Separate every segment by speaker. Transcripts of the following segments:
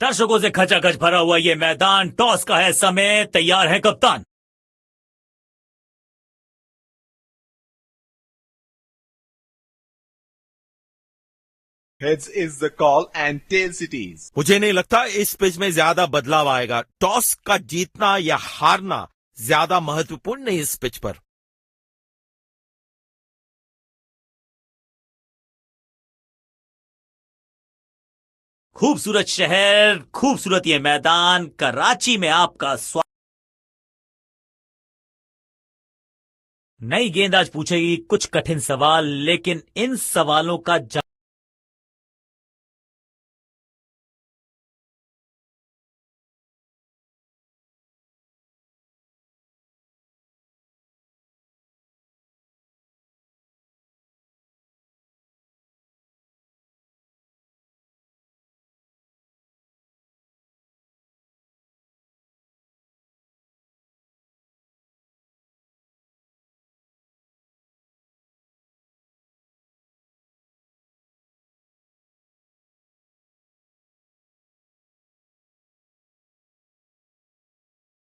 Speaker 1: दर्शकों से खचाखच भरा हुआ ये मैदान, टॉस का है समय, तैयार है कप्तान।
Speaker 2: Heads is the call and tails it is.
Speaker 3: मुझे नहीं लगता इस पिच में ज्यादा बदलाव आएगा। टॉस का जीतना या हारना ज्यादा महत्वपूर्ण नहीं इस पिच पर।
Speaker 1: खूबसूरत शहर, खूबसूरत ये मैदान, कराची में आपका स्वागत। नई गेंद आज पूछेगी कुछ कठिन सवाल, लेकिन इन सवालों का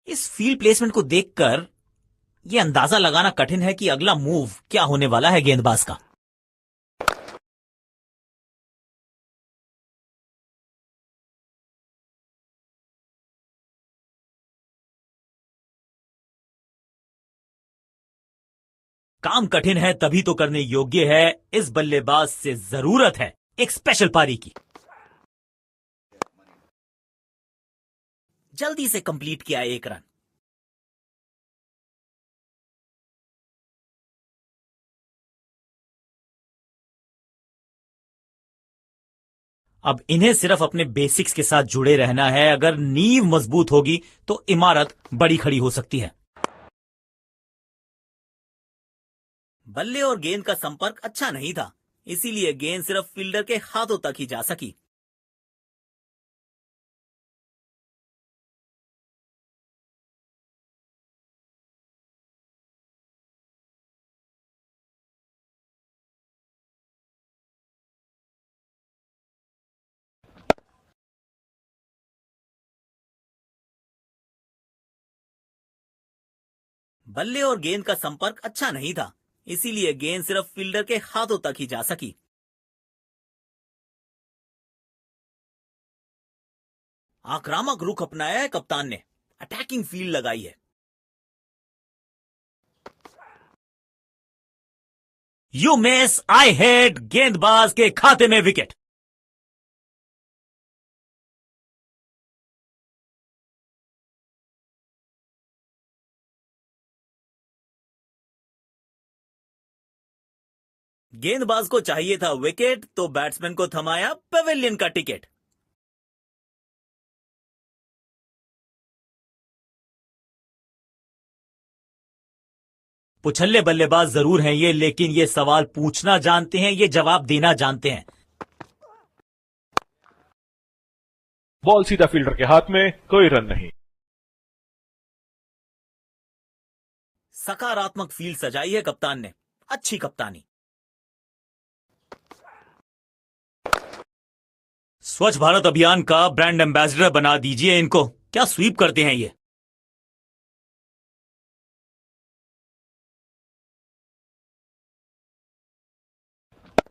Speaker 1: इस फील्ड प्लेसमेंट को देखकर यह अंदाजा लगाना कठिन है कि अगला मूव क्या होने वाला है गेंदबाज का। काम कठिन है तभी तो करने योग्य है। इस बल्लेबाज से जरूरत है एक स्पेशल पारी की। जल्दी से कंप्लीट किया 1 रन। अब इन्हें सिर्फ अपने बेसिक्स के साथ जुड़े रहना है। अगर नींव मजबूत होगी तो इमारत बड़ी खड़ी हो सकती है। बल्ले और गेंद का संपर्क अच्छा नहीं था, इसीलिए गेंद सिर्फ फील्डर के हाथों तक ही जा सकी। बल्ले और गेंद का संपर्क अच्छा नहीं था, इसीलिए गेंद सिर्फ फील्डर के हाथों तक ही जा सकी। आक्रामक रुख अपनाया है कप्तान ने, अटैकिंग फील्ड लगाई है। यू मिस, आई हेट, गेंदबाज के खाते में विकेट। गेंदबाज को चाहिए था विकेट, तो बैट्समैन को थमाया पवेलियन का टिकट। पुछल्ले बल्लेबाज जरूर हैं ये, लेकिन ये सवाल पूछना जानते हैं, ये जवाब देना जानते हैं।
Speaker 2: बॉल सीधा फील्डर के हाथ में, कोई रन नहीं।
Speaker 1: सकारात्मक फील्ड सजाई है कप्तान ने, अच्छी कप्तानी। स्वच्छ भारत अभियान का ब्रांड एम्बेसडर बना दीजिए इनको। क्या स्वीप करते हैं ये।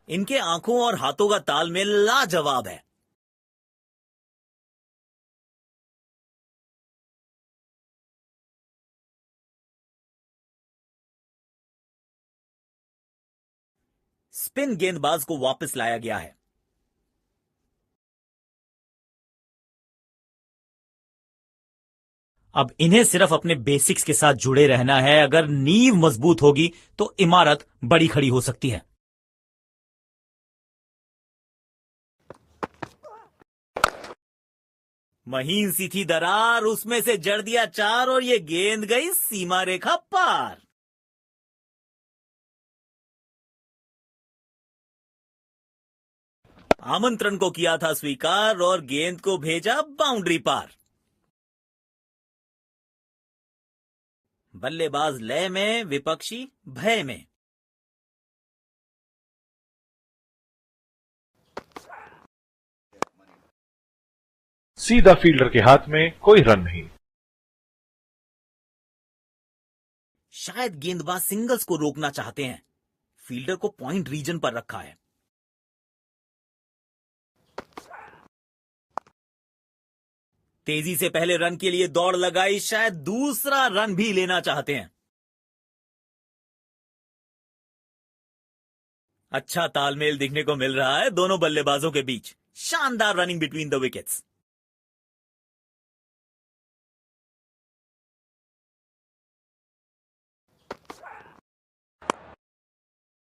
Speaker 1: इनके आंखों और हाथों का तालमेल लाजवाब है। स्पिन गेंदबाज को वापस लाया गया है। अब इन्हें सिर्फ अपने बेसिक्स के साथ जुड़े रहना है। अगर नींव मजबूत होगी तो इमारत बड़ी खड़ी हो सकती है। महीन सी थी दरार, उसमें से जड़ दिया 4 और ये गेंद गई सीमा रेखा पार। आमंत्रण को किया था स्वीकार और गेंद को भेजा बाउंड्री पार। बल्लेबाज लय में, विपक्षी भय में।
Speaker 4: सीधा फील्डर के हाथ में, कोई रन नहीं।
Speaker 1: शायद गेंदबाज सिंगल्स को रोकना चाहते हैं। फील्डर को पॉइंट रीजन पर रखा है। तेजी से पहले रन के लिए दौड़ लगाई, शायद दूसरा रन भी लेना चाहते हैं। अच्छा तालमेल दिखने को मिल रहा है दोनों बल्लेबाजों के बीच। शानदार running between the wickets.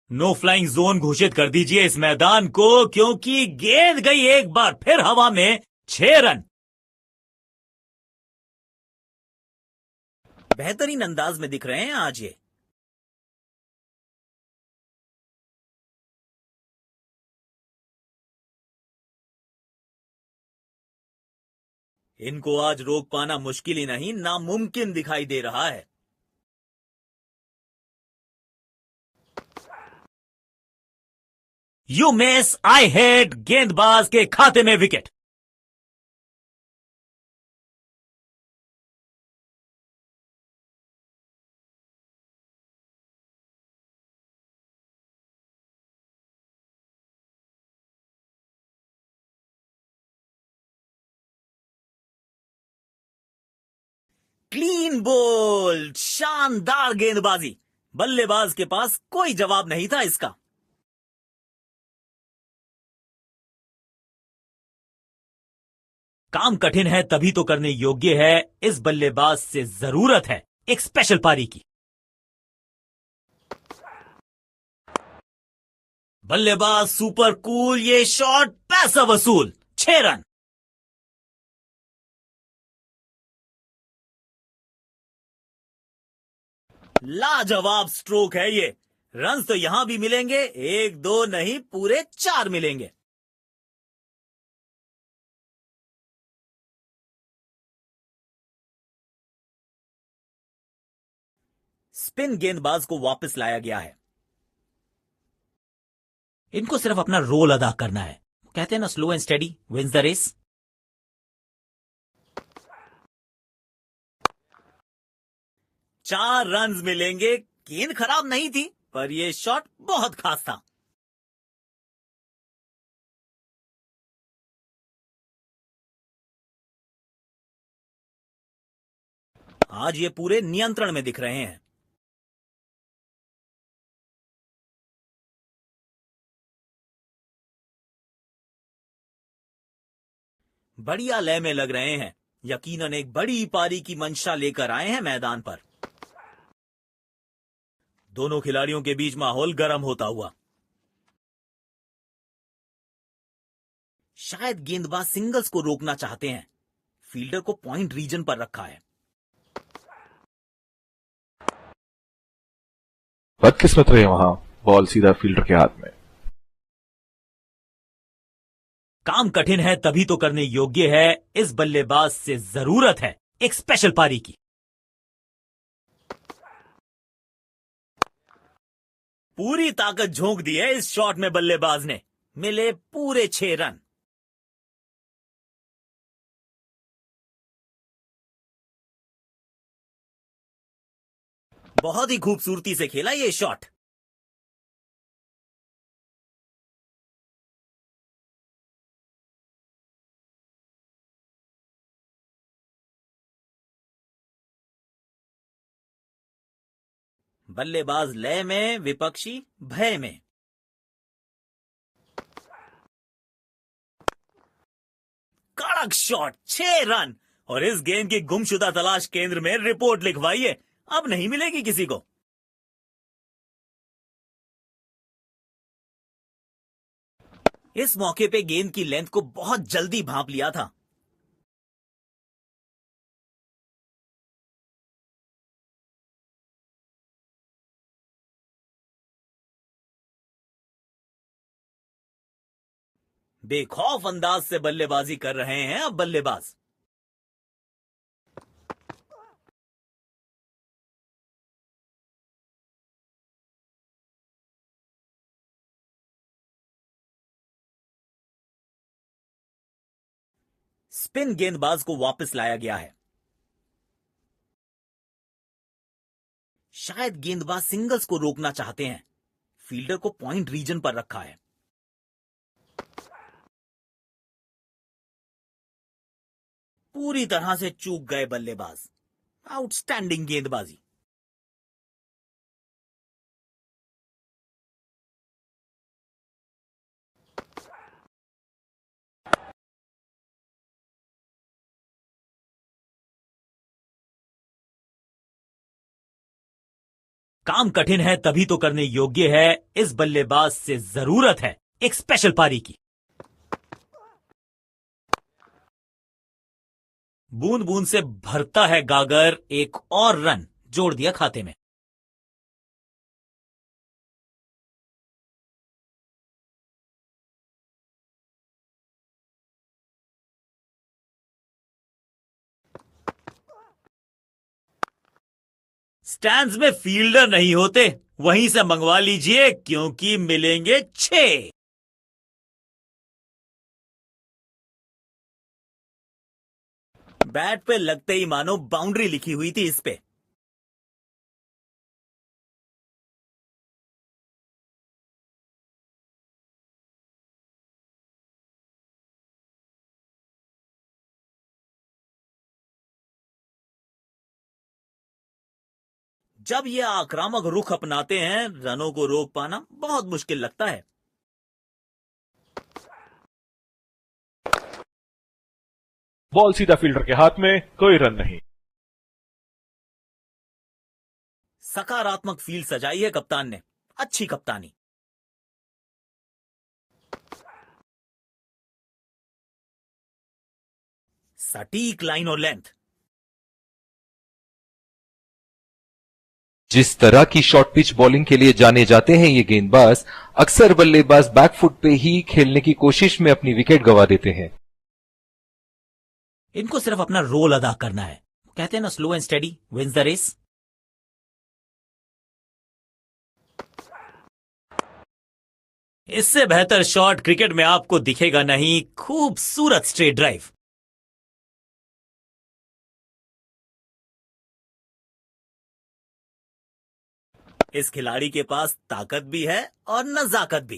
Speaker 1: No flying zone घोषित कर दीजिए इस मैदान को, क्योंकि गेंद गई एक बार फिर हवा में। 6 रन। बेहतरीन अंदाज में दिख रहे हैं आज ये। इनको आज रोक पाना मुश्किल ही नहीं, नामुमकिन दिखाई दे रहा है। You miss, I hit. गेंदबाज के खाते में विकेट। Clean bowled. शानदार गेंदबाजी। बल्लेबाज के पास कोई जवाब नहीं था इसका। काम कठिन है तभी तो करने योग्य है। इस बल्लेबाज से जरूरत है एक स्पेशल पारी की। बल्लेबाज सुपर कूल। ये शॉट पैसा वसूल। 6 रन। लाजवाब स्ट्रोक है ये। रन्स तो यहां भी मिलेंगे, 1 2 नहीं, पूरे 4 मिलेंगे। स्पिन गेंदबाज को वापस लाया गया है। इनको सिर्फ अपना रोल अदा करना है। कहते हैं ना, slow and steady wins the race. 4 runs मिलेंगे। गेंद खराब नहीं थी, पर यह शॉट बहुत खास था। आज ये पूरे नियंत्रण में दिख रहे हैं। बढ़िया लय में लग रहे हैं। यकीनन एक बड़ी पारी की मंशा लेकर आए हैं मैदान पर। दोनों खिलाड़ियों के बीच माहौल गर्म होता हुआ। शायद गेंदबाज सिंगल्स को रोकना चाहते हैं। फील्डर को पॉइंट रीजन पर रखा है।
Speaker 4: बदकिस्मत रहे वहां, बॉल सीधा फील्डर के हाथ में।
Speaker 1: काम कठिन है तभी तो करने योग्य है। इस बल्लेबाज से जरूरत है एक स्पेशल पारी की। पूरी ताकत झोंक दी है इस शॉट में बल्लेबाज ने। मिले पूरे 6 रन। बहुत ही खूबसूरती से खेला ये शॉट। बल्लेबाज लय में, विपक्षी भय में। कड़क शॉट। 6 रन। और इस गेंद की गुमशुदा तलाश केंद्र में रिपोर्ट लिखवाइए। अब नहीं मिलेगी किसी को। इस मौके पे गेंद की लेंथ को बहुत जल्दी भांप लिया था। बेखौफ अंदाज से बल्लेबाजी कर रहे हैं अब बल्लेबाज। स्पिन गेंदबाज को वापस लाया गया है। शायद गेंदबाज सिंगल्स को रोकना चाहते हैं। फील्डर को पॉइंट रीजन पर रखा है। पूरी तरह से चूक गए बल्लेबाज। आउटस्टैंडिंग गेंदबाजी। काम कठिन है तभी तो करने योग्य है। इस बल्लेबाज से जरूरत है एक स्पेशल पारी की। बूंद बूंद से भरता है गागर। एक और रन जोड़ दिया खाते में। स्टैंड्स में फील्डर नहीं होते, वहीं से मंगवा लीजिए क्योंकि मिलेंगे 6। बैट पे लगते ही मानो बाउंड्री लिखी हुई थी इस पे। जब ये आक्रामक रुख अपनाते हैं, रनों को रोक पाना बहुत मुश्किल लगता है।
Speaker 4: बॉल सीधा फील्डर के हाथ में, कोई रन नहीं।
Speaker 1: सकारात्मक फील्ड सजाई है कप्तान ने। अच्छी कप्तानी। सटीक लाइन और लेंथ।
Speaker 5: जिस तरह की शॉर्ट पिच बॉलिंग के लिए जाने जाते हैं ये गेंदबाज, अक्सर बल्लेबाज बैकफुट पे ही खेलने की कोशिश में अपनी विकेट गंवा देते हैं।
Speaker 1: इनको सिर्फ अपना रोल अदा करना है। कहते हैं ना, slow and steady wins the race. इससे बेहतर शॉट क्रिकेट में आपको दिखेगा नहीं। खूबसूरत स्ट्रेट ड्राइव। इस खिलाड़ी के पास ताकत भी है और नजाकत भी।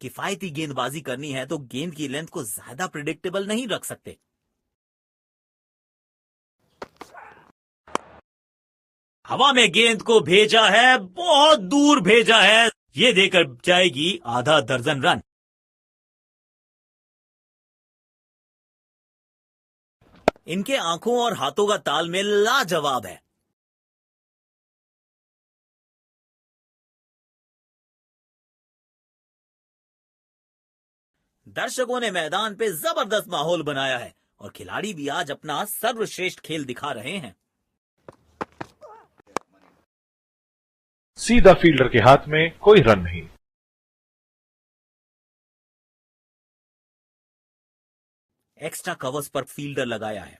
Speaker 1: किफायती गेंदबाजी करनी है तो गेंद की लेंथ को ज्यादा प्रिडिक्टेबल नहीं रख सकते। हवा में गेंद को भेजा है, बहुत दूर भेजा है। ये देकर जाएगी आधा दर्जन रन। इनके आंखों और हाथों का तालमेल लाजवाब है। दर्शकों ने मैदान पे जबरदस्त माहौल बनाया है और खिलाड़ी भी आज अपना सर्वश्रेष्ठ खेल दिखा रहे हैं।
Speaker 4: सीधा फील्डर के हाथ में, कोई रन नहीं।
Speaker 1: एक्स्ट्रा कवर्स पर फील्डर लगाया है।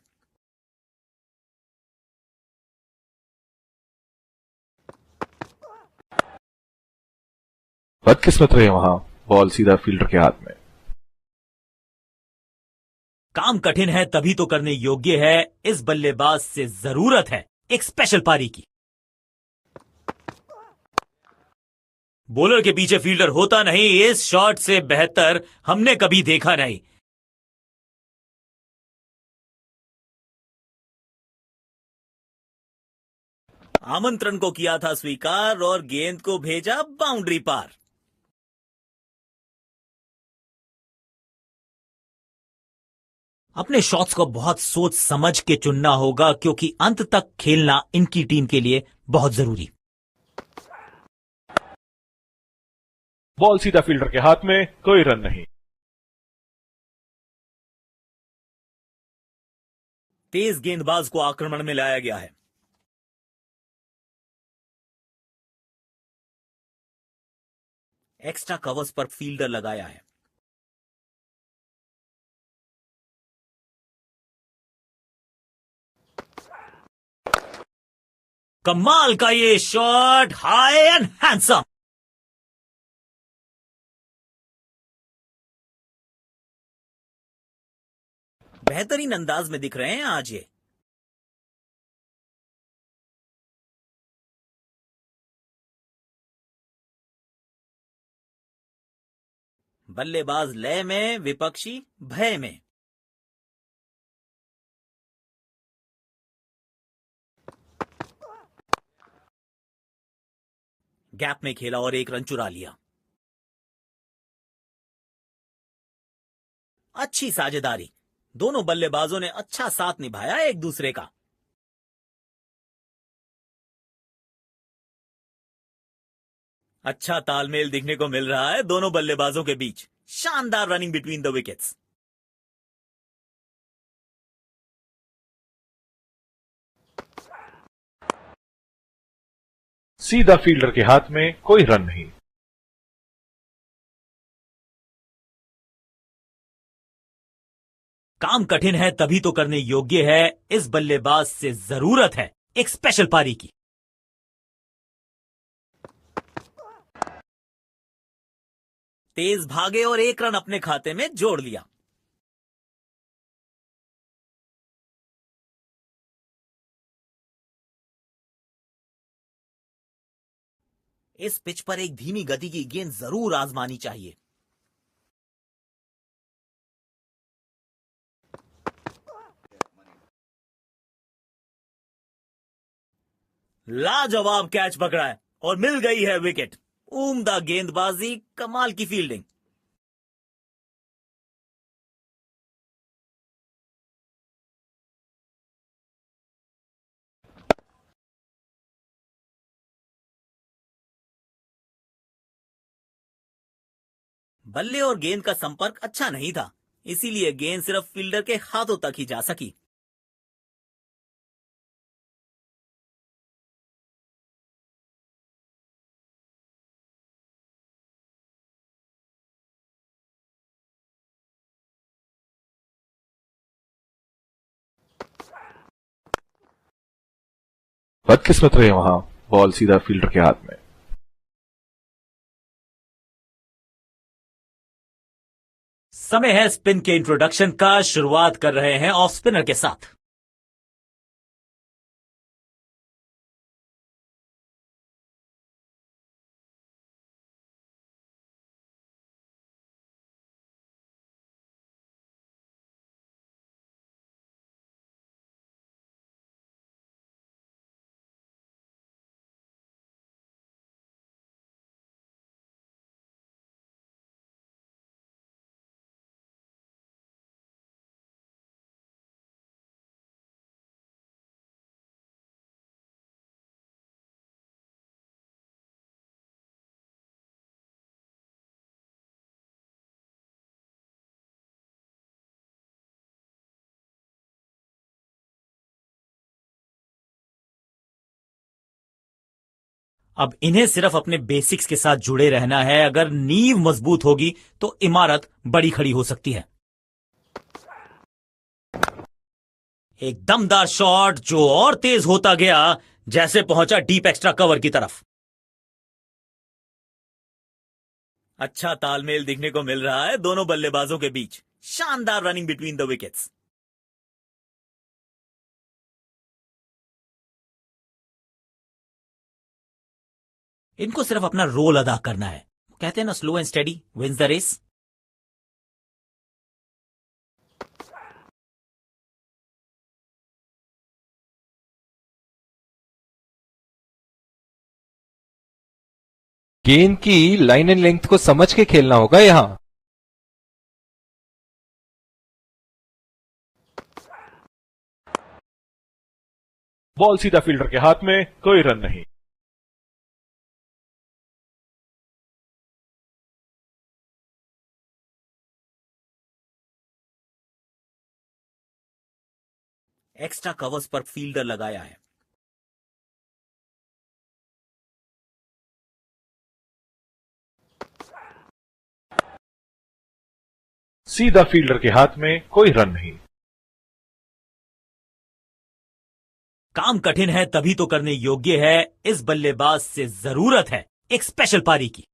Speaker 4: बदकिस्मत रहे वहां, बॉल सीधा फील्डर के हाथ में।
Speaker 1: काम कठिन है तभी तो करने योग्य है। इस बल्लेबाज से जरूरत है एक स्पेशल पारी की। बॉलर के पीछे फील्डर होता नहीं। इस शॉट से बेहतर हमने कभी देखा नहीं। आमंत्रण को किया था स्वीकार और गेंद को भेजा बाउंड्री पार। अपने शॉट्स को बहुत सोच समझ के चुनना होगा क्योंकि अंत तक खेलना इनकी टीम के लिए बहुत जरूरी।
Speaker 4: बॉल सीधा फील्डर के हाथ में, कोई रन नहीं।
Speaker 1: तेज गेंदबाज को आक्रमण में लाया गया है। एक्स्ट्रा कवर्स पर फील्डर लगाया है। कमाल का ये शॉट, हाई एंड हैंडसम। बेहतरीन अंदाज में दिख रहे हैं आज ये। बल्लेबाज लय में, विपक्षी भय में। गैप में खेला और एक रन चुरा लिया। अच्छी साझेदारी, दोनों बल्लेबाजों ने अच्छा साथ निभाया एक दूसरे का। अच्छा तालमेल दिखने को मिल रहा है दोनों बल्लेबाजों के बीच। शानदार रनिंग बिटवीन द विकेट्स।
Speaker 4: सीधा फील्डर के हाथ में, कोई रन नहीं।
Speaker 1: काम कठिन है तभी तो करने योग्य है। इस बल्लेबाज से जरूरत है एक स्पेशल पारी की। तेज भागे और एक रन अपने खाते में जोड़ लिया। इस पिच पर एक धीमी गति की गेंद जरूर आजमानी चाहिए। लाजवाब कैच पकड़ा है और मिल गई है विकेट। उम्दा गेंदबाजी, कमाल की फील्डिंग। बल्ले और गेंद का संपर्क अच्छा नहीं था, इसीलिए गेंद सिर्फ फील्डर के हाथों तक ही जा सकी।
Speaker 4: बदकिस्मत रहे वहां, बॉल सीधा फील्डर के हाथ में।
Speaker 1: समय है स्पिन के इंट्रोडक्शन का। शुरुआत कर रहे हैं ऑफ स्पिनर के साथ। अब इन्हें सिर्फ अपने बेसिक्स के साथ जुड़े रहना है। अगर नींव मजबूत होगी तो इमारत बड़ी खड़ी हो सकती है। एक दमदार शॉट जो और तेज होता गया जैसे पहुंचा डीप एक्स्ट्रा कवर की तरफ। अच्छा तालमेल दिखने को मिल रहा है दोनों बल्लेबाजों के बीच। शानदार रनिंग बिटवीन द विकेट्स। इनको सिर्फ अपना रोल अदा करना है। कहते हैं ना, slow and steady wins the race.
Speaker 5: गेंद की लाइन एंड लेंथ को समझ के खेलना होगा यहां।
Speaker 4: बॉल सीधा फील्डर के हाथ में, कोई रन नहीं।
Speaker 1: एक्स्ट्रा कवर्स पर फील्डर लगाया है।
Speaker 4: सीधा फील्डर के हाथ में, कोई रन नहीं।
Speaker 1: काम कठिन है तभी तो करने योग्य है। इस बल्लेबाज से जरूरत है एक स्पेशल पारी की।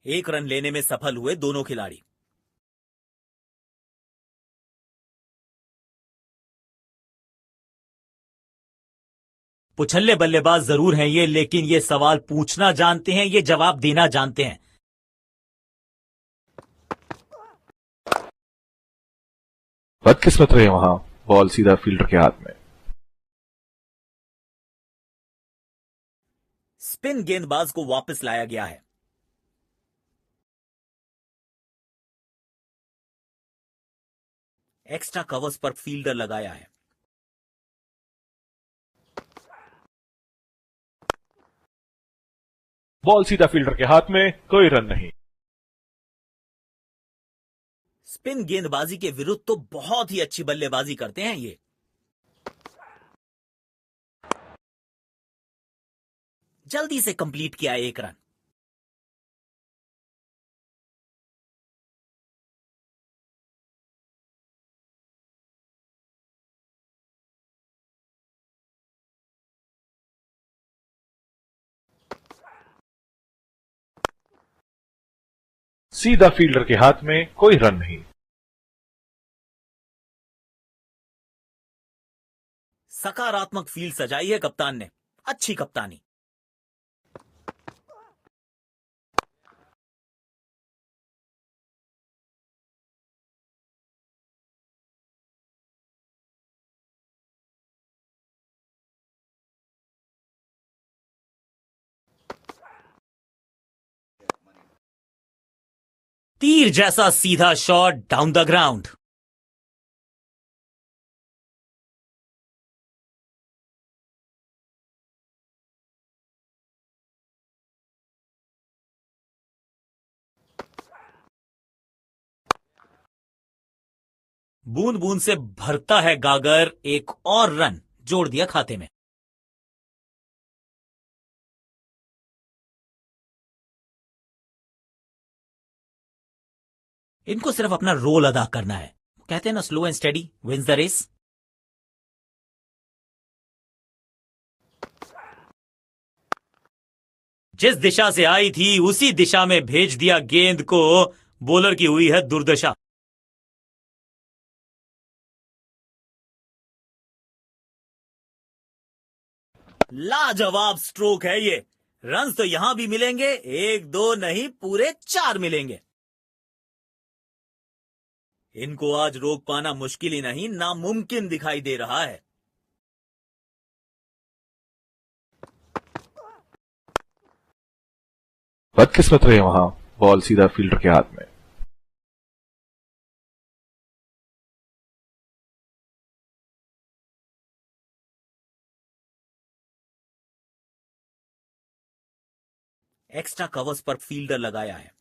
Speaker 1: एक रन लेने में सफल हुए दोनों खिलाड़ी। पुछल्ले बल्लेबाज जरूर हैं ये, लेकिन ये सवाल पूछना जानते हैं, ये जवाब देना जानते हैं।
Speaker 4: बदकिस्मत रहे वहां, बॉल सीधा फील्डर के हाथ में।
Speaker 1: स्पिन गेंदबाज को वापस लाया गया है। एक्स्ट्रा कवर्स पर फील्डर लगाया है।
Speaker 4: बॉल सीधा फील्डर के हाथ में, कोई रन नहीं।
Speaker 1: स्पिन गेंदबाजी के विरुद्ध तो बहुत ही अच्छी बल्लेबाजी करते हैं ये। जल्दी से कंप्लीट किया एक रन।
Speaker 4: सीधा फील्डर के हाथ में, कोई रन नहीं।
Speaker 1: सकारात्मक फील्ड सजाई है कप्तान ने। अच्छी कप्तानी। तीर जैसा सीधा शॉट डाउन द ग्राउंड। बूंद बूंद से भरता है गागर, एक और रन जोड़ दिया खाते में। इनको सिर्फ अपना रोल अदा करना है। कहते हैं ना, slow and steady wins the race. जिस दिशा से आई थी उसी दिशा में भेज दिया गेंद को। बॉलर की हुई है दुर्दशा। लाजवाब स्ट्रोक है ये। रन्स तो यहां भी मिलेंगे, एक दो नहीं पूरे 4 मिलेंगे। इनको आज रोक पाना मुश्किल ही नहीं, नामुमकिन दिखाई दे रहा है।
Speaker 4: बदकिस्मत रहे वहां, बॉल सीधा फील्डर के हाथ में।
Speaker 1: एक्स्ट्रा कवर्स पर फील्डर लगाया है।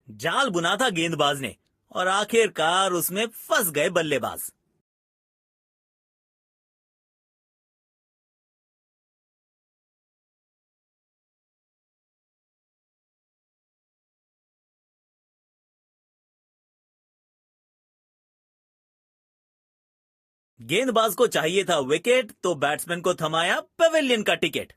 Speaker 1: जाल बुना था गेंदबाज ने और आखिरकार उसमें फंस गए बल्लेबाज। गेंदबाज को चाहिए था विकेट, तो बैट्समैन को थमाया पवेलियन का टिकट।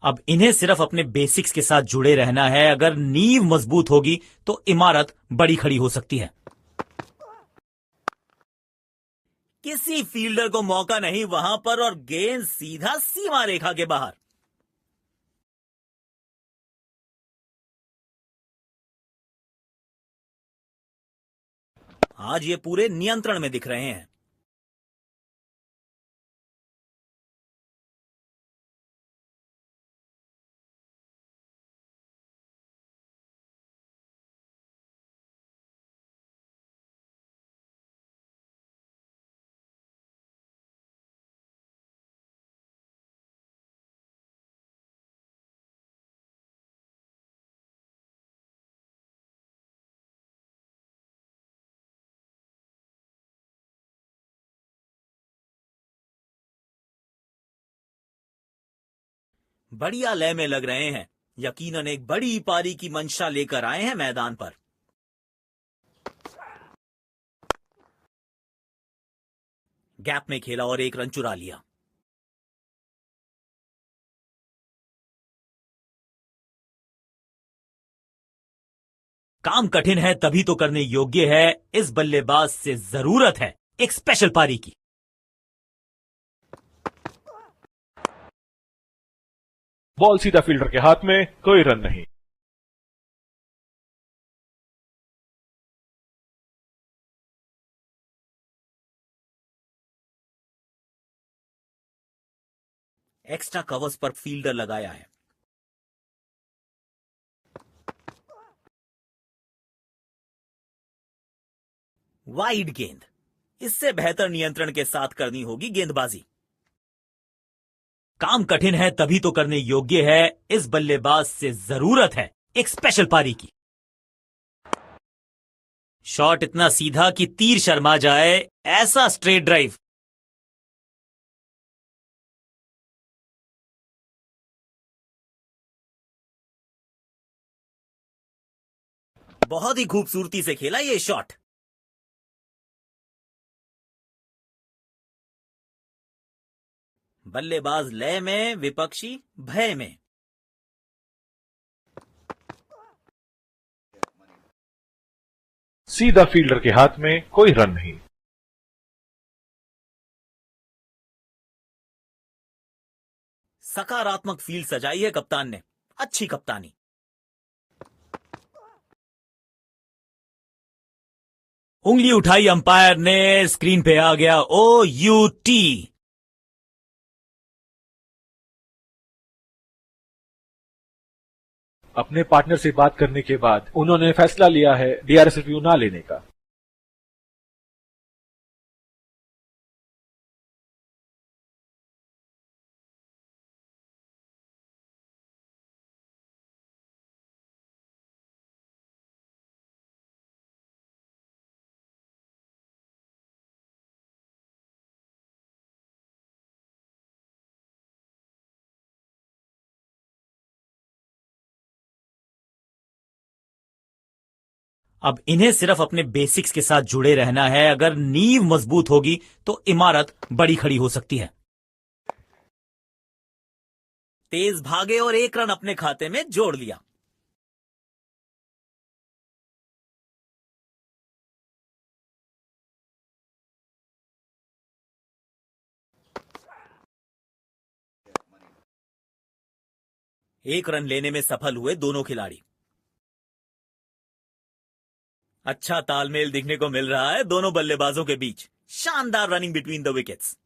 Speaker 1: अब इन्हें सिर्फ अपने बेसिक्स के साथ जुड़े रहना है। अगर नींव मजबूत होगी तो इमारत बड़ी खड़ी हो सकती है। किसी फील्डर को मौका नहीं वहां पर, और गेंद सीधा सीमा रेखा के बाहर। आज ये पूरे नियंत्रण में दिख रहे हैं। बढ़िया लय में लग रहे हैं। यकीनन एक बड़ी पारी की मंशा लेकर आए हैं मैदान पर। गैप में खेला और एक रन चुरा लिया। काम कठिन है तभी तो करने योग्य है। इस बल्लेबाज से जरूरत है एक स्पेशल पारी की।
Speaker 4: बॉल सीधा फील्डर के हाथ में, कोई रन नहीं।
Speaker 1: एक्स्ट्रा कवर्स पर फील्डर लगाया है। वाइड गेंद। इससे बेहतर नियंत्रण के साथ करनी होगी गेंदबाजी। काम कठिन है तभी तो करने योग्य है। इस बल्लेबाज से जरूरत है एक स्पेशल पारी की। शॉट इतना सीधा कि तीर शर्मा जाए, ऐसा स्ट्रेट ड्राइव। बहुत ही खूबसूरती से खेला ये शॉट। बल्लेबाज लय में, विपक्षी भय में।
Speaker 4: सीधा फील्डर के हाथ में, कोई रन नहीं।
Speaker 1: सकारात्मक फील्ड सजाई है कप्तान ने। अच्छी कप्तानी। उंगली उठाई अंपायर ने, स्क्रीन पे आ गया OUT।
Speaker 4: अपने पार्टनर से बात करने के बाद उन्होंने फैसला लिया है DRS रिव्यू ना लेने का।
Speaker 1: अब इन्हें सिर्फ अपने बेसिक्स के साथ जुड़े रहना है। अगर नींव मजबूत होगी तो इमारत बड़ी खड़ी हो सकती है। तेज भागे और एक रन अपने खाते में जोड़ लिया। एक रन लेने में सफल हुए दोनों खिलाड़ी। अच्छा तालमेल दिखने को मिल रहा है दोनों बल्लेबाजों के बीच। शानदार रनिंग बिटवीन द विकेट्स।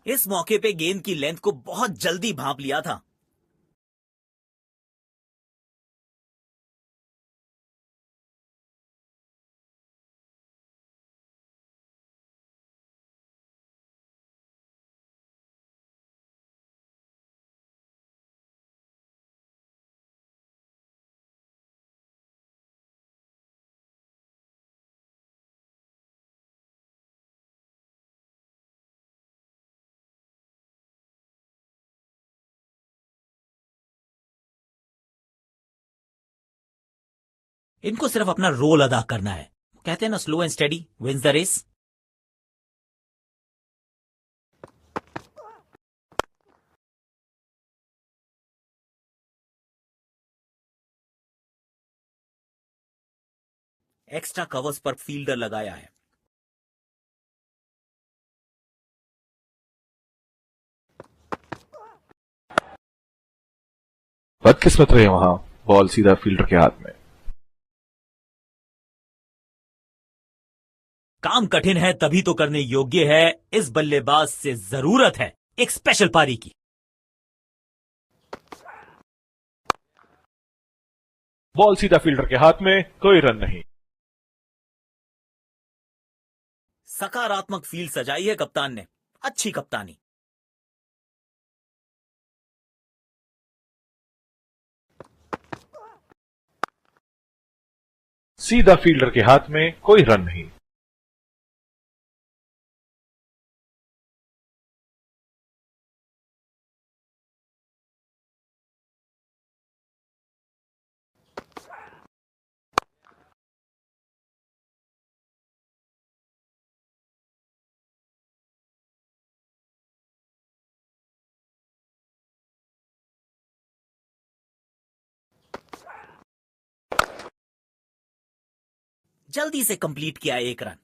Speaker 1: इस मौके पे गेंद की लेंथ को बहुत जल्दी भांप लिया था। इनको सिर्फ अपना रोल अदा करना है। कहते हैं ना, slow and steady wins the race. Extra covers पर फील्डर लगाया है।
Speaker 4: बदकिस्मत रहे वहां, बॉल सीधा फील्डर के हाथ में।
Speaker 1: काम कठिन है तभी तो करने योग्य है। इस बल्लेबाज से जरूरत है एक स्पेशल पारी की।
Speaker 4: बॉल सीधा फील्डर के हाथ में, कोई रन नहीं।
Speaker 1: सकारात्मक फील्ड सजाई है कप्तान ने। अच्छी कप्तानी।
Speaker 4: सीधा फील्डर के हाथ में, कोई रन नहीं।
Speaker 1: जल्दी से कंप्लीट किया 1 रन।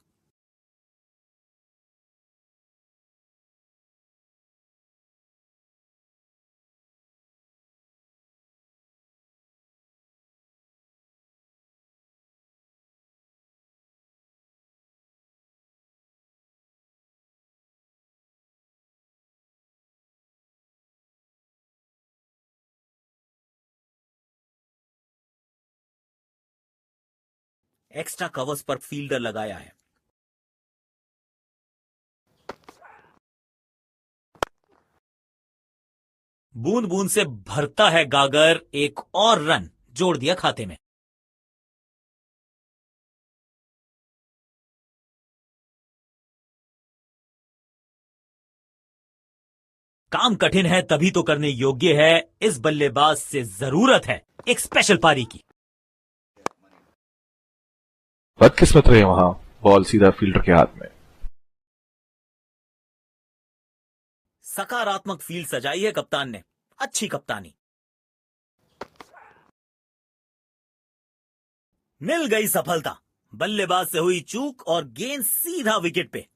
Speaker 1: एक्स्ट्रा कवर्स पर फील्डर लगाया है। बूंद बूंद से भरता है गागर, एक और रन जोड़ दिया खाते में। काम कठिन है तभी तो करने योग्य है। इस बल्लेबाज से जरूरत है एक स्पेशल पारी की।
Speaker 4: बदकिस्मत रहे वहां, बॉल सीधा फील्डर के हाथ में।
Speaker 1: सकारात्मक फील्ड सजाई है कप्तान ने, अच्छी कप्तानी। मिल गई सफलता, बल्लेबाज से हुई चूक और गेंद सीधा विकेट पे।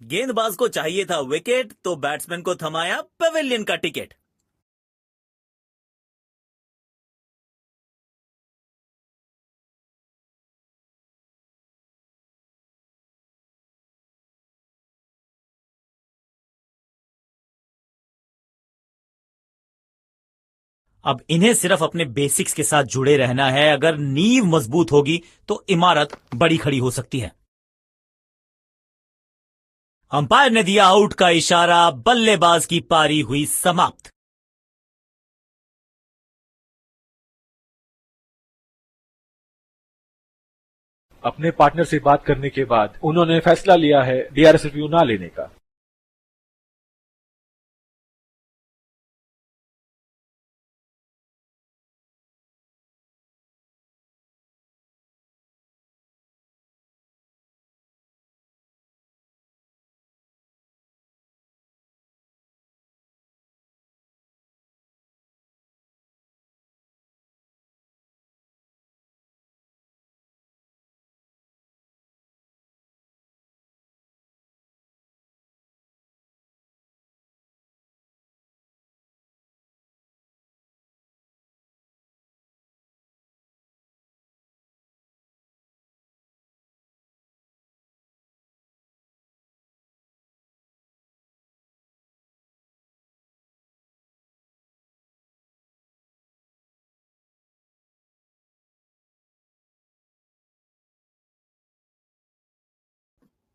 Speaker 1: गेंदबाज को चाहिए था विकेट तो बैट्समैन को थमाया पवेलियन का टिकट। अब इन्हें सिर्फ अपने बेसिक्स के साथ जुड़े रहना है। अगर नींव मजबूत होगी तो इमारत बड़ी खड़ी हो सकती है। अंपायर ने दिया आउट का इशारा, बल्लेबाज की पारी हुई समाप्त।
Speaker 4: अपने पार्टनर से बात करने के बाद उन्होंने फैसला लिया है डीआरएस रिव्यू ना लेने का।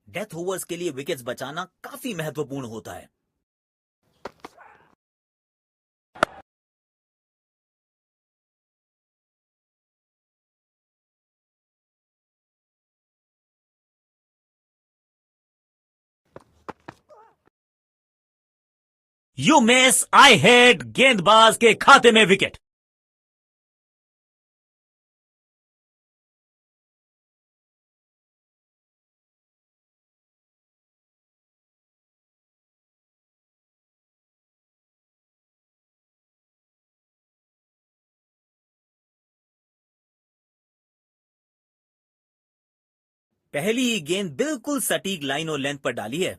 Speaker 1: डेथ ओवर्स के लिए विकेट्स बचाना काफी महत्वपूर्ण होता है। यू मिस, आई हेड, गेंदबाज के खाते में विकेट। पहली ही गेंद बिल्कुल सटीक लाइन और लेंथ पर डाली है।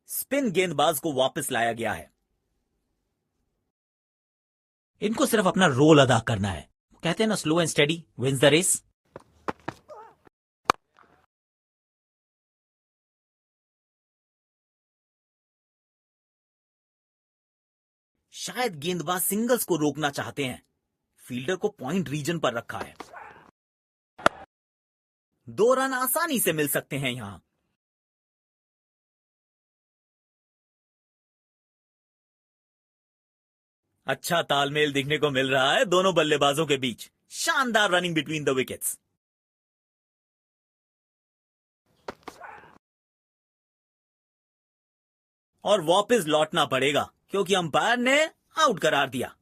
Speaker 1: स्पिन गेंदबाज को वापस लाया गया है। इनको सिर्फ अपना रोल अदा करना है। कहते हैं ना, slow and steady wins the race. शायद गेंदबाज सिंगल्स को रोकना चाहते हैं। फील्डर को पॉइंट रीजन पर रखा है। 2 रन आसानी से मिल सकते हैं यहां। अच्छा तालमेल दिखने को मिल रहा है दोनों बल्लेबाजों के बीच। शानदार रनिंग बिटवीन द विकेट्स। और वापस लौटना पड़ेगा क्योंकि अंपायर ने आउट करार दिया।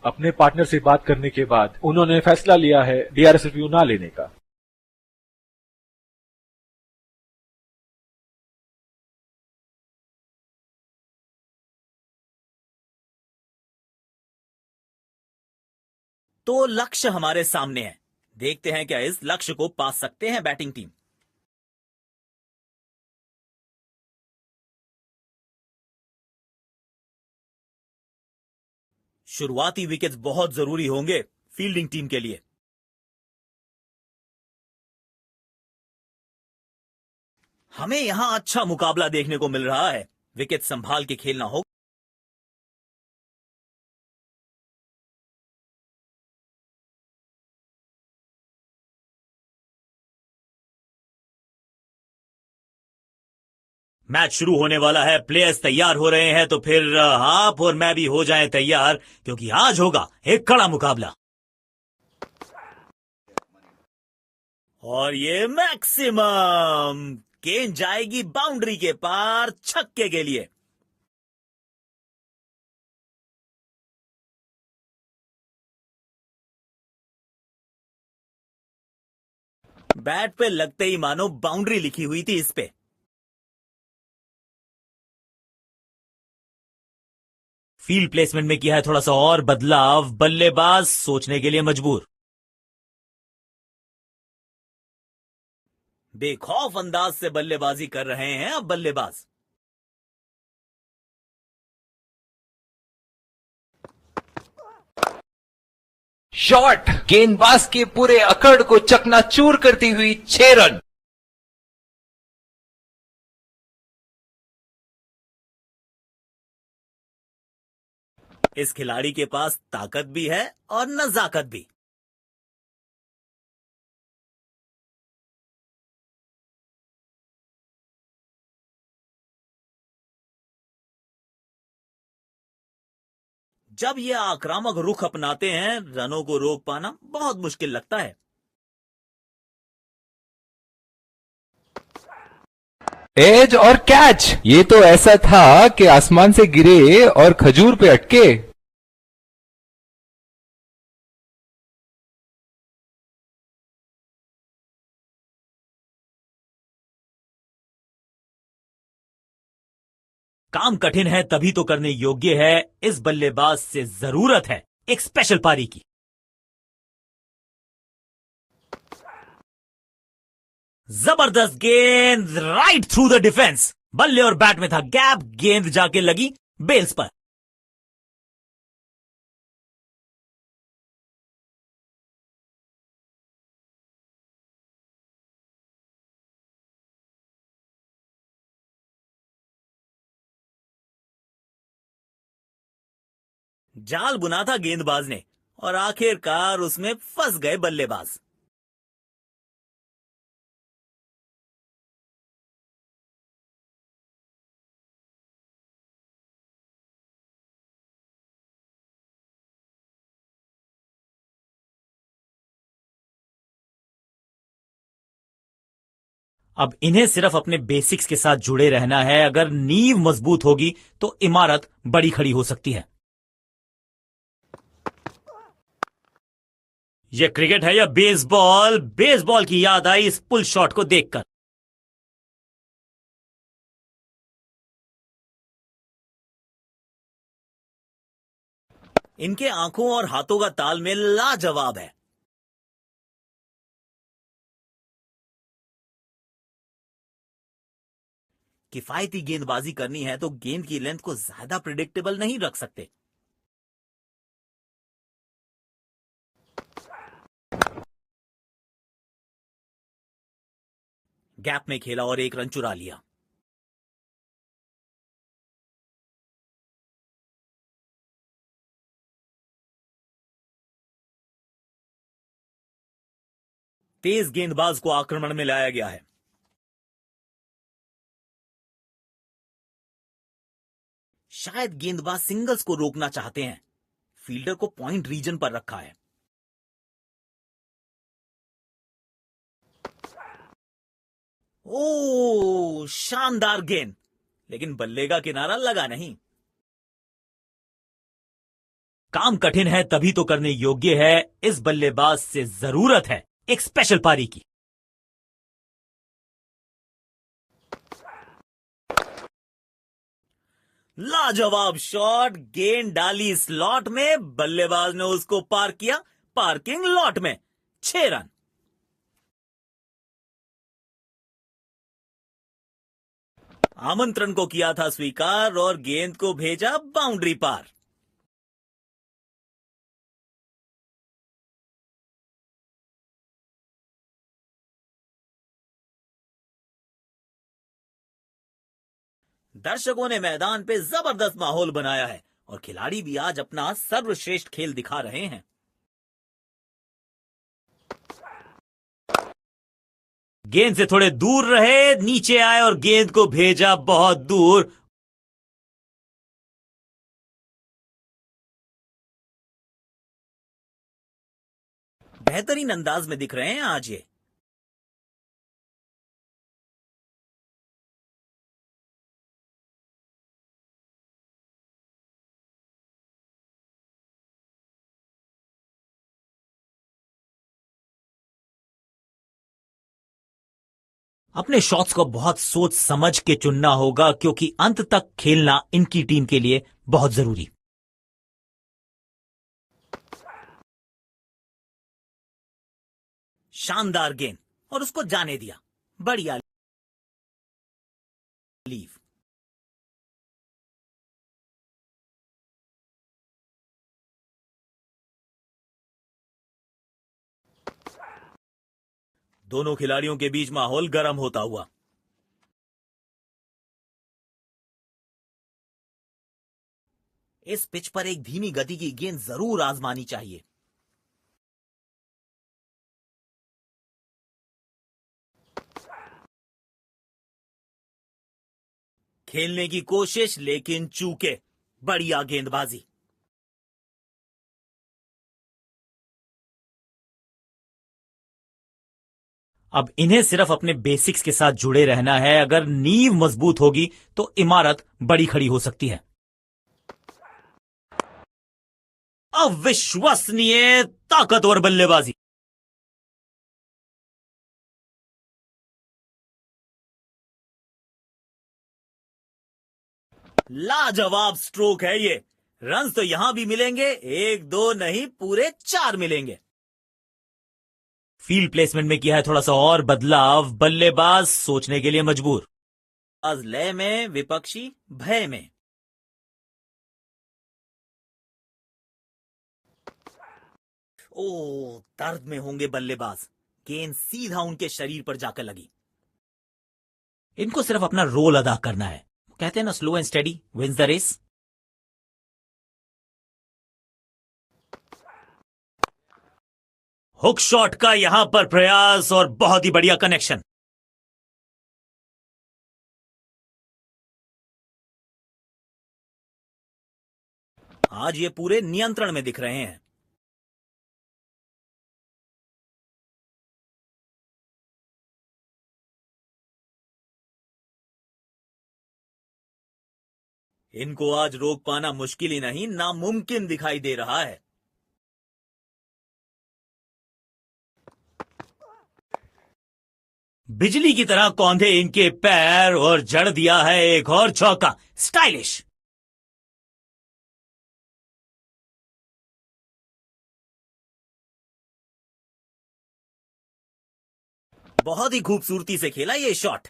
Speaker 4: अपने पार्टनर से बात करने के बाद उन्होंने फैसला लिया है डीआरएस रिव्यू ना लेने का।
Speaker 1: तो लक्ष्य हमारे सामने है। देखते हैं क्या इस लक्ष्य को पा सकते हैं बैटिंग टीम। शुरुआती विकेट्स बहुत जरूरी होंगे फील्डिंग टीम के लिए। हमें यहां अच्छा मुकाबला देखने को मिल रहा है। विकेट संभाल के खेलना होगा। मैच शुरू होने वाला है। प्लेयर्स तैयार हो रहे हैं, तो फिर आप और मैं भी हो जाएं तैयार, क्योंकि आज होगा एक कड़ा मुकाबला। और ये मैक्सिमम गेंद जाएगी बाउंड्री के पार छक्के के लिए। बैट पे लगते ही मानो बाउंड्री लिखी हुई थी इस पे। फील्ड प्लेसमेंट में किया है थोड़ा सा और बदलाव। बल्लेबाज सोचने के लिए मजबूर। बेखौफ अंदाज से बल्लेबाजी कर रहे हैं अब बल्लेबाज।
Speaker 5: शॉट गेंदबाज के पूरे अकड़ को चकनाचूर करती हुई 6 रन।
Speaker 1: इस खिलाड़ी के पास ताकत भी है और नजाकत भी। जब ये आक्रामक रुख अपनाते हैं, रनों को रोक पाना बहुत मुश्किल लगता है।
Speaker 5: एज और कैच, ये तो ऐसा था कि आसमान से गिरे और खजूर पे अटके। काम कठिन है तभी तो करने योग्य है। इस बल्लेबाज से जरूरत है एक स्पेशल पारी की। जबरदस्त गेंद राइट थ्रू द डिफेंस। बल्ले और बैट में था गैप, गेंद जाके लगी बेल्स पर। जाल बुना था गेंदबाज ने और आखिरकार उसमें फंस गए बल्लेबाज। अब इन्हें सिर्फ अपने बेसिक्स के साथ जुड़े रहना है। अगर नींव मजबूत होगी तो इमारत बड़ी खड़ी हो सकती है। यह क्रिकेट है या बेसबॉल? बेसबॉल की याद आई इस पुल शॉट को देखकर। इनके आंखों और हाथों का तालमेल लाजवाब है।
Speaker 1: किफायती गेंदबाजी करनी है तो गेंद की लेंथ को ज्यादा प्रिडिक्टेबल नहीं रख सकते। गैप में खेला और एक रन चुरा लिया। तेज गेंदबाज को आक्रमण में लाया गया है। शायद गेंदबाज सिंगल्स को रोकना चाहते हैं। फील्डर को पॉइंट रीजन पर रखा है। ओ, शानदार गेंद, लेकिन बल्ले का किनारा लगा नहीं। काम कठिन है तभी तो करने योग्य है। इस बल्लेबाज से जरूरत है एक स्पेशल पारी की। लाजवाब शॉट, गेंद डाली स्लॉट में, बल्लेबाज ने उसको पार किया पार्किंग लॉट में। 6 रन। आमंत्रण को किया था स्वीकार और गेंद को भेजा बाउंड्री पार। दर्शकों ने मैदान पे जबरदस्त माहौल बनाया है और खिलाड़ी भी आज अपना सर्वश्रेष्ठ खेल दिखा रहे हैं। गेंद से थोड़े दूर रहे, नीचे आए और गेंद को भेजा बहुत दूर। बेहतरीन अंदाज में दिख रहे हैं आज ये। अपने शॉट्स को बहुत सोच समझ के चुनना होगा क्योंकि अंत तक खेलना इनकी टीम के लिए बहुत जरूरी। शानदार गेंद और उसको जाने दिया। बढ़िया लीव। दोनों खिलाड़ियों के बीच माहौल गर्म होता हुआ। इस पिच पर एक धीमी गति की गेंद जरूर आजमानी चाहिए। खेलने की कोशिश लेकिन चूके। बढ़िया गेंदबाजी। अब इन्हें सिर्फ अपने बेसिक्स के साथ जुड़े रहना है। अगर नींव मजबूत होगी तो इमारत बड़ी खड़ी हो सकती है। अविश्वसनीय ताकतवर बल्लेबाजी। लाजवाब स्ट्रोक है ये। रन्स तो यहां भी मिलेंगे, 1 2 नहीं पूरे 4 मिलेंगे। फील्ड प्लेसमेंट में किया है थोड़ा सा और बदलाव। बल्लेबाज सोचने के लिए मजबूर। आज लय में, विपक्षी भय में। ओ, दर्द में होंगे बल्लेबाज। गेंद सीधा उनके शरीर पर जाकर लगी। इनको सिर्फ अपना रोल अदा करना है। कहते हैं ना, slow and steady wins the race. Hook shot का यहां पर प्रयास और बहुत ही बढ़िया कनेक्शन। आज ये पूरे नियंत्रण में दिख रहे हैं। इनको आज रोक पाना मुश्किल ही नहीं, नामुमकिन दिखाई दे रहा है। बिजली की तरह कौंधे इनके पैर और जड़ दिया है एक और चौका। स्टाइलिश। बहुत ही खूबसूरती से खेला ये शॉट।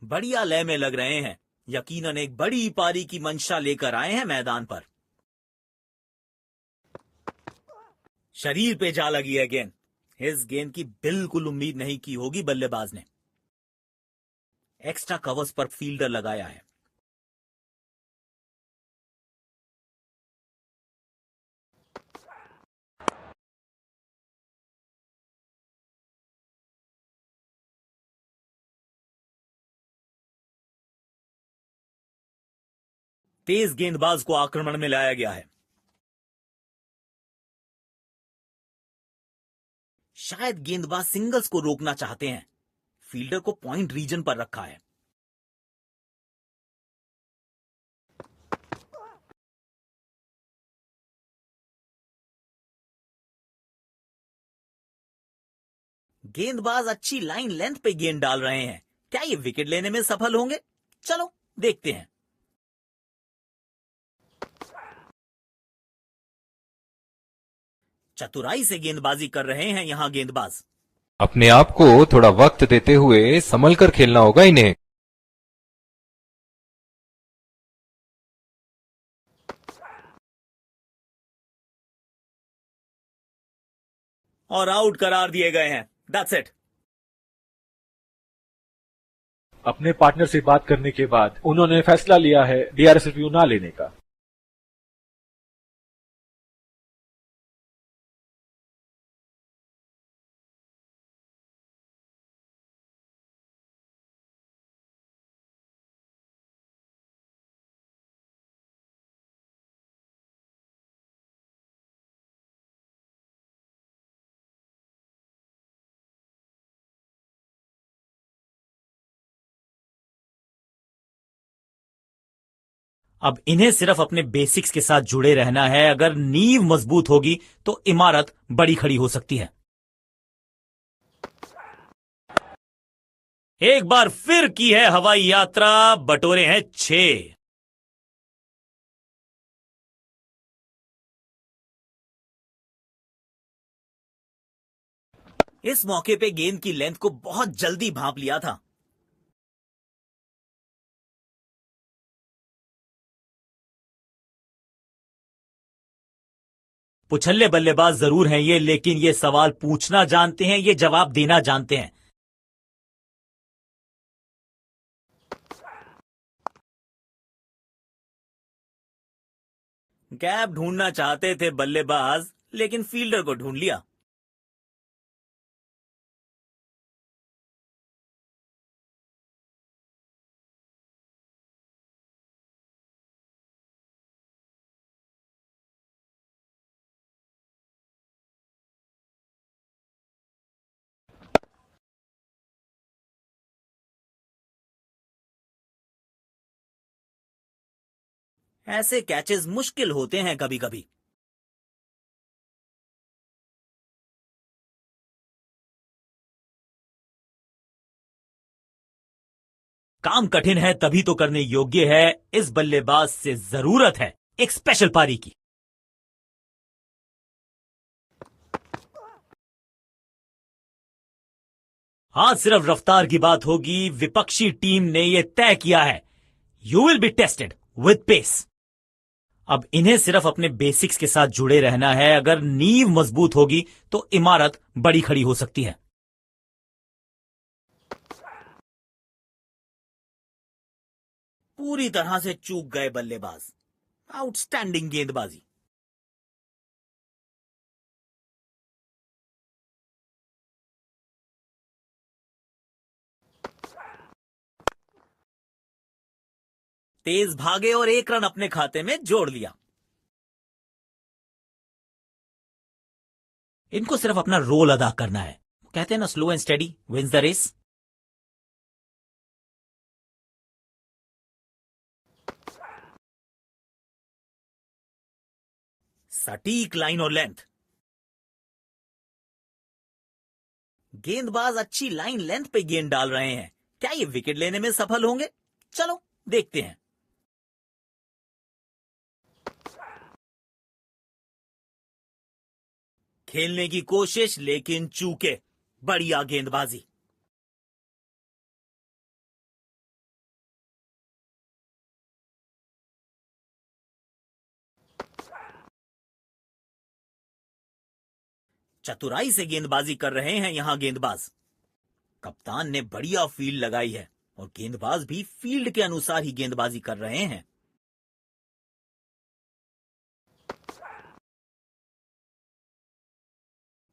Speaker 1: बढ़िया लय में लग रहे हैं। यकीनन एक बड़ी पारी की मंशा लेकर आए हैं मैदान पर। शरीर पे जा लगी है गेंद। इस गेंद की बिल्कुल उम्मीद नहीं की होगी बल्लेबाज ने। एक्स्ट्रा कवर्स पर फील्डर लगाया है। तेज गेंदबाज को आक्रमण में लाया गया है। शायद गेंदबाज सिंगल्स को रोकना चाहते हैं। फील्डर को पॉइंट रीजन पर रखा है। गेंदबाज अच्छी लाइन लेंथ पे गेंद डाल रहे हैं। क्या ये विकेट लेने में सफल होंगे? चलो देखते हैं। चतुराई से गेंदबाजी कर रहे हैं यहां गेंदबाज।
Speaker 5: अपने आप को थोड़ा वक्त देते हुए संभल कर खेलना होगा इन्हें।
Speaker 1: और आउट करार दिए गए हैं। That's it.
Speaker 4: अपने पार्टनर से बात करने के बाद उन्होंने फैसला लिया है डीआरएस रिव्यू ना लेने का।
Speaker 1: अब इन्हें सिर्फ अपने बेसिक्स के साथ जुड़े रहना है। अगर नींव मजबूत होगी तो इमारत बड़ी खड़ी हो सकती है। एक बार फिर की है हवाई यात्रा। बटोरे हैं 6। इस मौके पे गेंद की लेंथ को बहुत जल्दी भांप लिया था। पुछल्ले बल्लेबाज जरूर हैं ये, लेकिन ये सवाल पूछना जानते हैं, ये जवाब देना जानते हैं। गैप ढूंढना चाहते थे बल्लेबाज, लेकिन फील्डर को ढूंढ लिया। ऐसे कैचेस मुश्किल होते हैं कभी कभी। काम कठिन है तभी तो करने योग्य है। इस बल्लेबाज से जरूरत है एक स्पेशल पारी की। आज सिर्फ रफ्तार की बात होगी। विपक्षी टीम ने यह तय किया है, you will be tested with pace. अब इन्हें सिर्फ अपने बेसिक्स के साथ जुड़े रहना है। अगर नींव मजबूत होगी तो इमारत बड़ी खड़ी हो सकती है। पूरी तरह से चूक गए बल्लेबाज। आउटस्टैंडिंग गेंदबाजी। तेज भागे और एक रन अपने खाते में जोड़ लिया। इनको सिर्फ अपना रोल अदा करना है। कहते हैं ना, slow and steady wins the race. सटीक लाइन और लेंथ। गेंदबाज अच्छी लाइन लेंथ पे गेंद डाल रहे हैं। क्या ये विकेट लेने में सफल होंगे? चलो देखते हैं। खेलने की कोशिश लेकिन चूके। बढ़िया गेंदबाजी। चतुराई से गेंदबाजी कर रहे हैं यहां गेंदबाज। कप्तान ने बढ़िया फील्ड लगाई है और गेंदबाज भी फील्ड के अनुसार ही गेंदबाजी कर रहे हैं।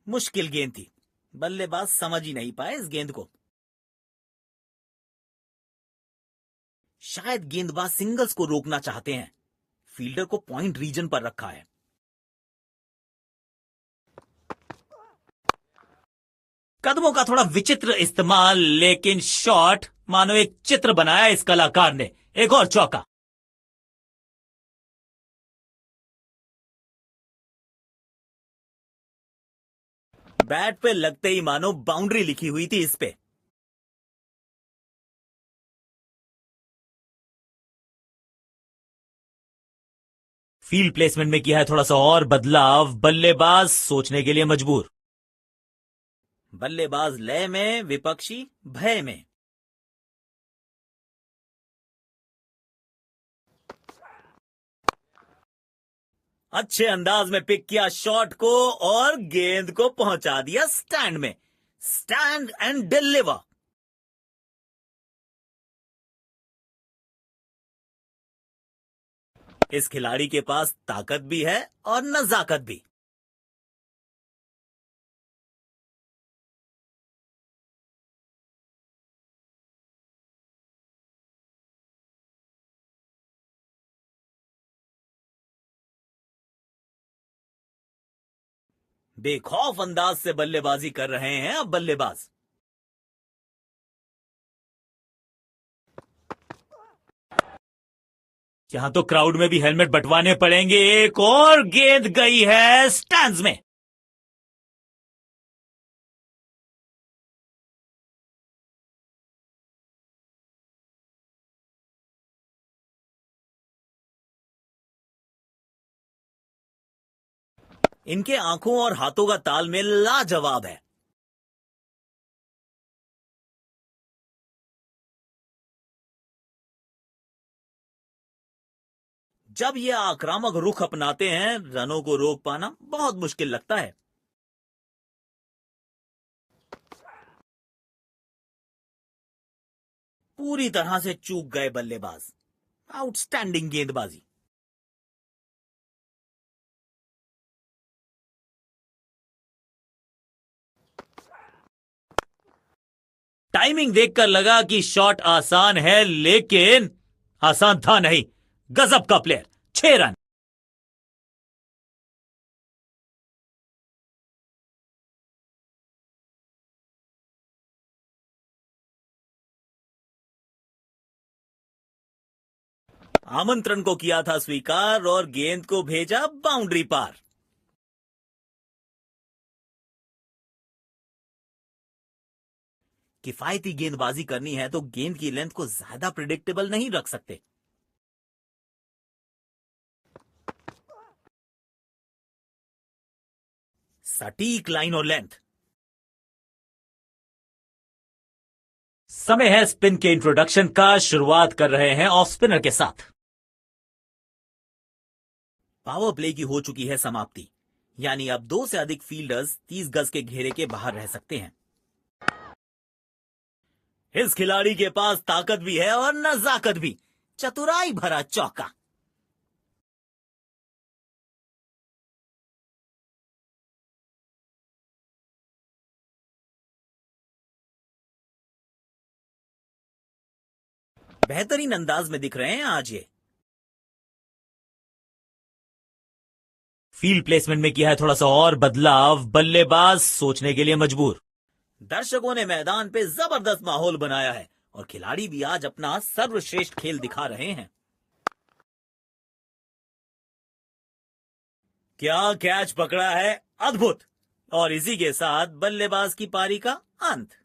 Speaker 1: मुश्किल गेंद थी, बल्लेबाज समझ ही नहीं पाए इस गेंद को। शायद गेंदबाज सिंगल्स को रोकना चाहते हैं। फील्डर को पॉइंट रीजन पर रखा है। कदमों का थोड़ा विचित्र इस्तेमाल, लेकिन शॉट मानो एक चित्र बनाया इस कलाकार ने। एक और चौका। बैट पे लगते ही मानो बाउंड्री लिखी हुई थी इस पे। फील्ड प्लेसमेंट में किया है थोड़ा सा और बदलाव। बल्लेबाज सोचने के लिए मजबूर। बल्लेबाज लय में, विपक्षी भय में। अच्छे अंदाज में पिक किया शॉट को और गेंद को पहुंचा दिया स्टैंड में। Stand and deliver. इस खिलाड़ी के पास ताकत भी है और नजाकत भी। बेखौफ अंदाज से बल्लेबाजी कर रहे हैं अब बल्लेबाज। यहां तो क्राउड में भी हेलमेट बंटवाने पड़ेंगे। एक और गेंद गई है स्टैंड्स में। इनके आंखों और हाथों का तालमेल लाजवाब है। जब ये आक्रामक रुख अपनाते हैं, रनों को रोक पाना बहुत मुश्किल लगता है। पूरी तरह से चूक गए बल्लेबाज। आउटस्टैंडिंग गेंदबाजी। टाइमिंग देखकर लगा कि शॉट आसान है, लेकिन आसान था नहीं। गजब का प्लेयर। 6 रन। आमंत्रण को किया था स्वीकार और गेंद को भेजा बाउंड्री पार। किफायती गेंदबाजी करनी है तो गेंद की लेंथ को ज्यादा प्रिडिक्टेबल नहीं रख सकते। सटीक लाइन और लेंथ। समय है स्पिन के इंट्रोडक्शन का। शुरुआत कर रहे हैं ऑफ स्पिनर के साथ। पावर प्ले की हो चुकी है समाप्ति, यानी अब 2 से अधिक फील्डर्स 30 गज के घेरे के बाहर रह सकते हैं। इस खिलाड़ी के पास ताकत भी है और नजाकत भी। चतुराई भरा चौका। बेहतरीन अंदाज में दिख रहे हैं आज ये। फील्ड प्लेसमेंट में किया है थोड़ा सा और बदलाव। बल्लेबाज सोचने के लिए मजबूर। दर्शकों ने मैदान पे जबरदस्त माहौल बनाया है और खिलाड़ी भी आज अपना सर्वश्रेष्ठ खेल दिखा रहे हैं। क्या कैच पकड़ा है, अद्भुत। और इसी के साथ बल्लेबाज की पारी का अंत।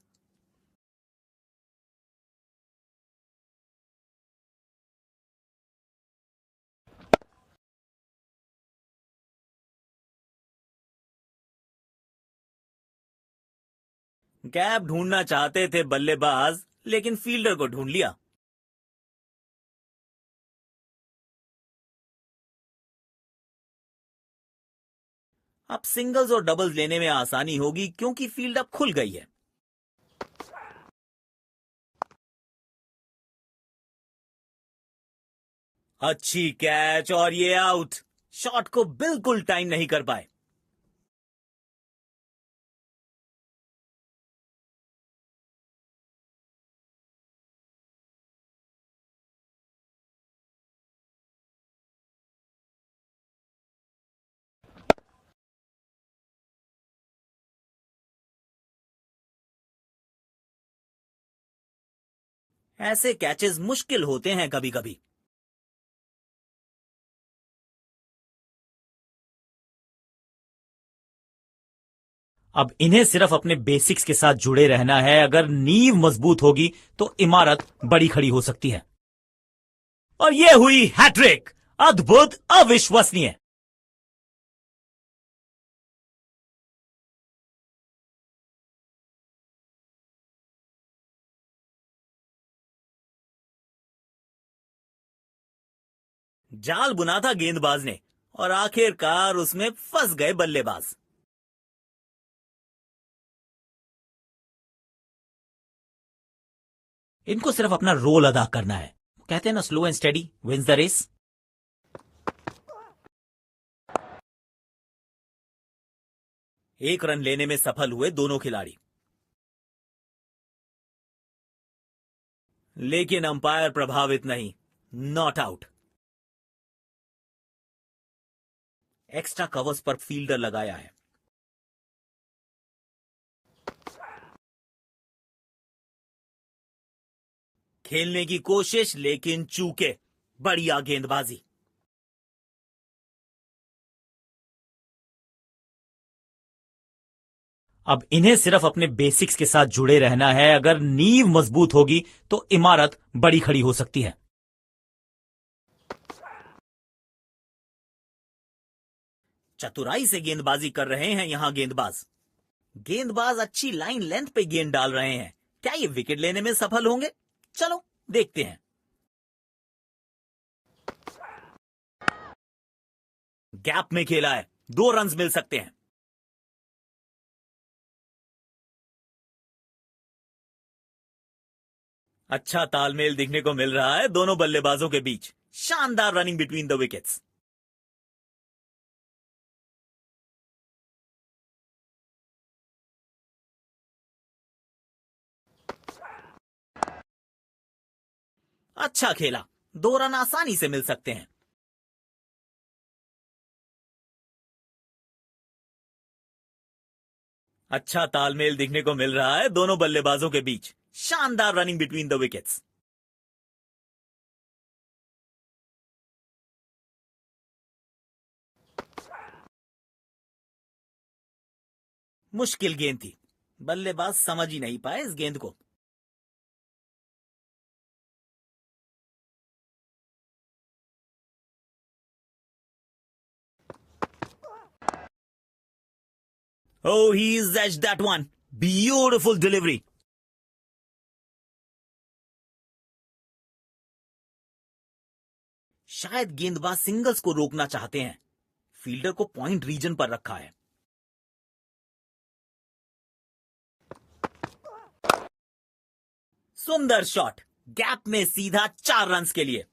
Speaker 1: गैप ढूंढना चाहते थे बल्लेबाज, लेकिन फील्डर को ढूंढ लिया। अब सिंगल्स और डबल्स लेने में आसानी होगी क्योंकि फील्ड अब खुल गई है। अच्छी कैच और ये आउट। शॉट को बिल्कुल टाइम नहीं कर पाए। ऐसे कैचेस मुश्किल होते हैं कभी कभी। अब इन्हें सिर्फ अपने बेसिक्स के साथ जुड़े रहना है। अगर नींव मजबूत होगी तो इमारत बड़ी खड़ी हो सकती है। और यह हुई हैट्रिक। अद्भुत, अविश्वसनीय। जाल बुना था गेंदबाज ने और आखिरकार उसमें फंस गए बल्लेबाज। इनको सिर्फ अपना रोल अदा करना है। कहते हैं ना, slow and steady wins the race. एक रन लेने में सफल हुए दोनों खिलाड़ी, लेकिन अंपायर प्रभावित नहीं। Not out. एक्स्ट्रा कवर्स पर फील्डर लगाया है। खेलने की कोशिश लेकिन चूके। बढ़िया गेंदबाजी। अब इन्हें सिर्फ अपने बेसिक्स के साथ जुड़े रहना है। अगर नींव मजबूत होगी तो इमारत बड़ी खड़ी हो सकती है। चतुराई से गेंदबाजी कर रहे हैं यहां गेंदबाज। गेंदबाज अच्छी लाइन लेंथ पे गेंद डाल रहे हैं। क्या ये विकेट लेने में सफल होंगे? चलो देखते हैं। गैप में खेला है, 2 रन्स मिल सकते हैं। अच्छा तालमेल दिखने को मिल रहा है दोनों बल्लेबाजों के बीच। शानदार रनिंग बिटवीन द विकेट्स। अच्छा खेला, 2 रन आसानी से मिल सकते हैं। अच्छा तालमेल दिखने को मिल रहा है दोनों बल्लेबाजों के बीच। शानदार रनिंग बिटवीन द विकेट्स। मुश्किल गेंद थी। बल्लेबाज समझ ही नहीं पाए इस गेंद को। Oh, he's edged that one. Beautiful delivery. शायद गेंदबाज सिंगल्स को रोकना चाहते हैं। फील्डर को पॉइंट रीजन पर रखा है। सुंदर शॉट। गैप में सीधा 4 रन्स के लिए।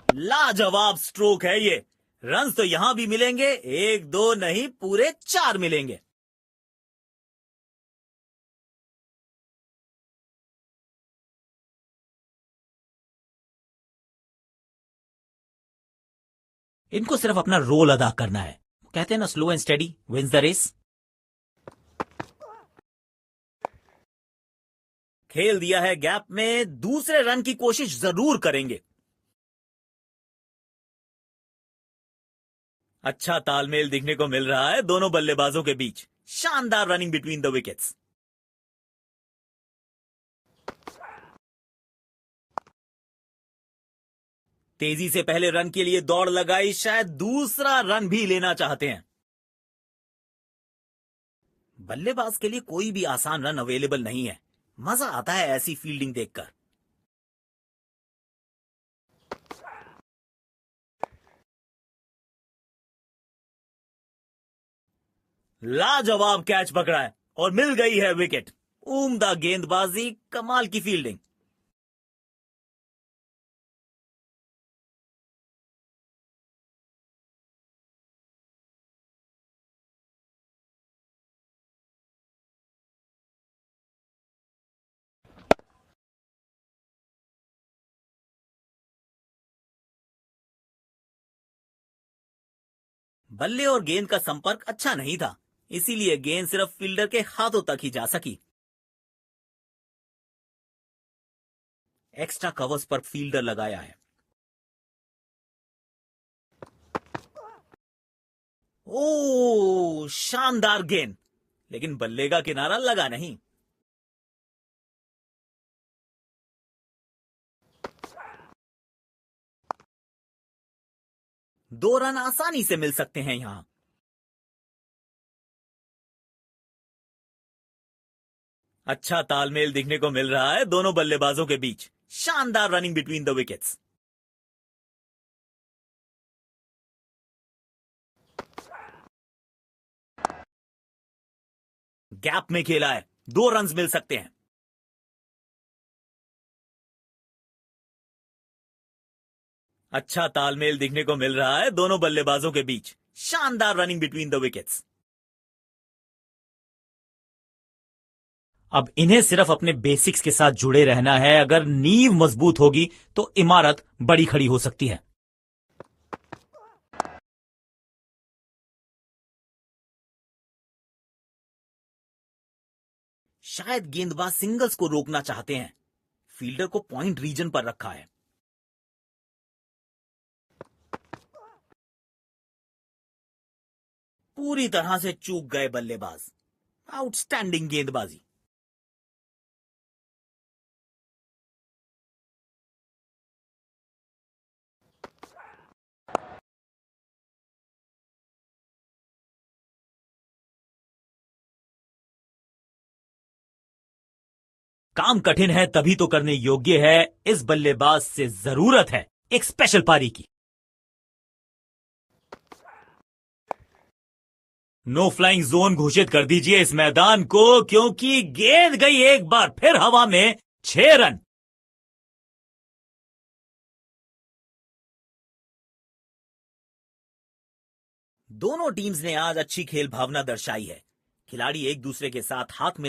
Speaker 1: लाजवाब स्ट्रोक है ये। रन्स तो यहां भी मिलेंगे, 1 2 नहीं, पूरे 4 मिलेंगे। इनको सिर्फ अपना रोल अदा करना है। कहते हैं ना, slow and steady wins the race. खेल दिया है गैप में, दूसरे रन की कोशिश जरूर करेंगे। अच्छा तालमेल दिखने को मिल रहा है दोनों बल्लेबाजों के बीच। शानदार रनिंग बिटवीन द विकेट्स। तेजी से पहले रन के लिए दौड़ लगाई, शायद दूसरा रन भी लेना चाहते हैं। बल्लेबाज के लिए कोई भी आसान रन अवेलेबल नहीं है। मजा आता है ऐसी फील्डिंग देखकर। लाजवाब कैच पकड़ा है और मिल गई है विकेट। उम्दा गेंदबाजी, कमाल की फील्डिंग। बल्ले और गेंद का संपर्क अच्छा नहीं था, इसीलिए गेंद सिर्फ फील्डर के हाथों तक ही जा सकी। एक्स्ट्रा कवर्स पर फील्डर लगाया है। ओ, शानदार गेंद, लेकिन बल्ले का किनारा लगा नहीं। दो रन आसानी से मिल सकते हैं यहां। अच्छा तालमेल दिखने को मिल रहा है दोनों बल्लेबाजों के बीच। शानदार running between the wickets. Gap में खेला है, 2 रन मिल सकते हैं। अच्छा तालमेल दिखने को मिल रहा है दोनों बल्लेबाजों के बीच। शानदार रनिंग बिटवीन द विकेट्स। अब इन्हें सिर्फ अपने बेसिक्स के साथ जुड़े रहना है। अगर नींव मजबूत होगी तो इमारत बड़ी खड़ी हो सकती है। शायद गेंदबाज सिंगल्स को रोकना चाहते हैं। फील्डर को पॉइंट रीजन पर रखा है। पूरी तरह से चूक गए बल्लेबाज। आउटस्टैंडिंग गेंदबाजी। काम कठिन है तभी तो करने योग्य है। इस बल्लेबाज से जरूरत है एक स्पेशल पारी की। नो फ्लाइंग जोन घोषित कर दीजिए इस मैदान को, क्योंकि गेंद गई एक बार फिर हवा में। 6 रन। दोनों टीम्स ने आज अच्छी खेल भावना दर्शाई है। खिलाड़ी एक दूसरे के साथ हाथ में